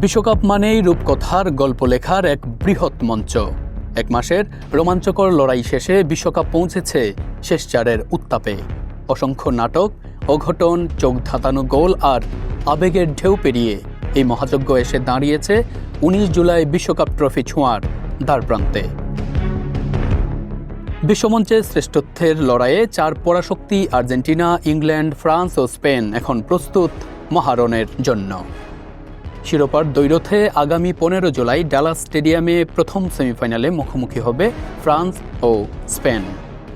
বিশ্বকাপ মানেই রূপকথার গল্প লেখার এক বৃহৎ মঞ্চ। এক মাসের রোমাঞ্চকর লড়াই শেষে বিশ্বকাপ পৌঁছেছে শেষ চারের উত্তাপে। অসংখ্য নাটক, অঘটন, চোখ ধাঁধানো গোল আর আবেগের ঢেউ পেরিয়ে এই মহাযজ্ঞ এসে দাঁড়িয়েছে ১৯ জুলাই বিশ্বকাপ ট্রফি ছোঁয়ার দ্বারপ্রান্তে। বিশ্বমঞ্চে শ্রেষ্ঠত্বের লড়াইয়ে চার পরাশক্তি আর্জেন্টিনা, ইংল্যান্ড, ফ্রান্স ও স্পেন এখন প্রস্তুত মহারণের জন্য। শিরোপার দ্বৈরথে আগামী ১৫ জুলাই ডালাস স্টেডিয়ামে প্রথম সেমিফাইনালে মুখোমুখি হবে ফ্রান্স ও স্পেন।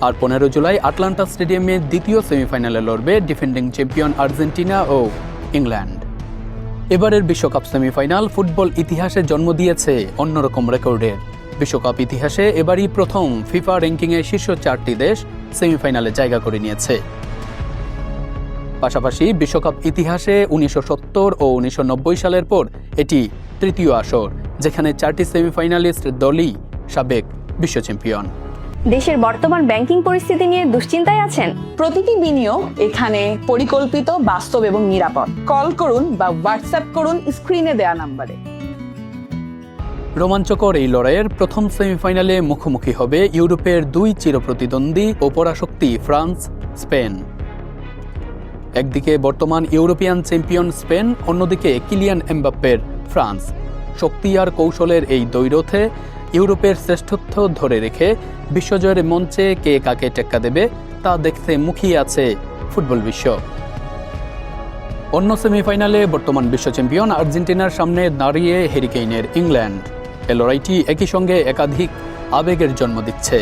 আর ১৫ জুলাই আটলান্টা স্টেডিয়ামে দ্বিতীয় সেমিফাইনালে লড়বে ডিফেন্ডিং চ্যাম্পিয়ন আর্জেন্টিনা ও ইংল্যান্ড। এবারের বিশ্বকাপ সেমিফাইনাল ফুটবল ইতিহাসে জন্ম দিয়েছে অন্যরকম রেকর্ডের। বিশ্বকাপ ইতিহাসে এবারই প্রথম ফিফা র্যাঙ্কিংয়ে শীর্ষ 4টি দেশ সেমিফাইনালে জায়গা করে নিয়েছে। পাশাপাশি বিশ্বকাপ ইতিহাসে ১৯৭০ ও ১৯৯০ সালের পর এটি তৃতীয় আসর, যেখানে 4টি সেমিফাইনালিস্ট দলই সাবেক বিশ্ব চ্যাম্পিয়ন। দেশের বর্তমান ব্যাংকিং পরিস্থিতি নিয়ে দুশ্চিন্তায় আছেন? প্রতিটি বিনিয়োগ এখানে পরিকল্পিত, বাস্তব এবং নিরাপদ। কল করুন বা হোয়াটসঅ্যাপ করুন স্ক্রিনে দেয়া নম্বরে। রোমাঞ্চকর এই লড়াইয়ের প্রথম সেমিফাইনালে মুখোমুখি হবে ইউরোপের দুই চিরপ্রতিদ্বন্দ্বী ও পরাশক্তি ফ্রান্স, স্পেন। একদিকে বর্তমান ইউরোপিয়ান চ্যাম্পিয়ন স্পেন, অন্যদিকে কিলিয়ান এমবাপ্পের ফ্রান্স। শক্তি আর কৌশলের এই দ্বৈরথে ইউরোপের শ্রেষ্ঠত্ব ধরে রেখে বিশ্বজয়ের মঞ্চে কে কাকে টেক্কা দেবে তা দেখতে মুখিয়ে আছে ফুটবল বিশ্ব। অন্য সেমিফাইনালে বর্তমান বিশ্ব চ্যাম্পিয়ন আর্জেন্টিনার সামনে দাঁড়িয়ে হ্যারি কেইনের ইংল্যান্ড। এ লড়াইটি একই সঙ্গে একাধিক আবেগের জন্ম দিচ্ছে।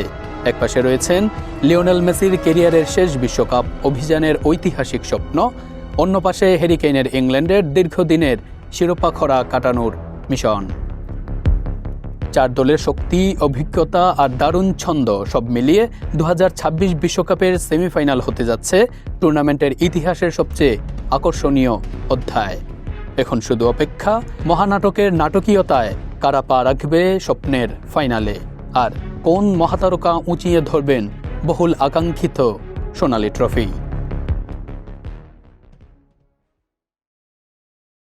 একপাশে রয়েছেন লিওনেল মেসির ক্যারিয়ারের শেষ বিশ্বকাপ অভিযানের ঐতিহাসিক স্বপ্ন, অন্য পাশে হ্যারি কেইনের ইংল্যান্ডের দীর্ঘদিনের শিরোপা খরা কাটানোর মিশন। 4 দলের শক্তি, অভিজ্ঞতা আর দারুণ ছন্দ সব মিলিয়ে 2026 বিশ্বকাপের সেমিফাইনাল হতে যাচ্ছে টুর্নামেন্টের ইতিহাসের সবচেয়ে আকর্ষণীয় অধ্যায়। এখন শুধু অপেক্ষা, মহানাটকের নাটকীয়তায় কারা পা রাখবে স্বপ্নের ফাইনালে, আর কোন মহাতারকা উঁচিয়ে ধরবেন বহুল আকাঙ্ক্ষিত সোনালী ট্রফি।